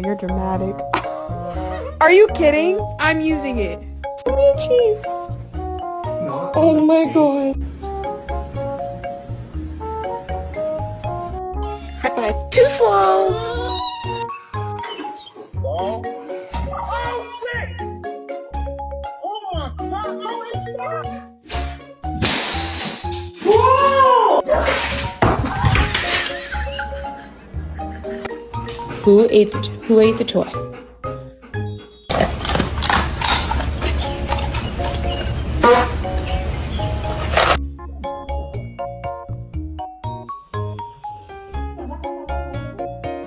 you're dramatic. Are you kidding? I'm using it. Oh, jeez. Oh my god. High five. Too slow. Who ate the toy?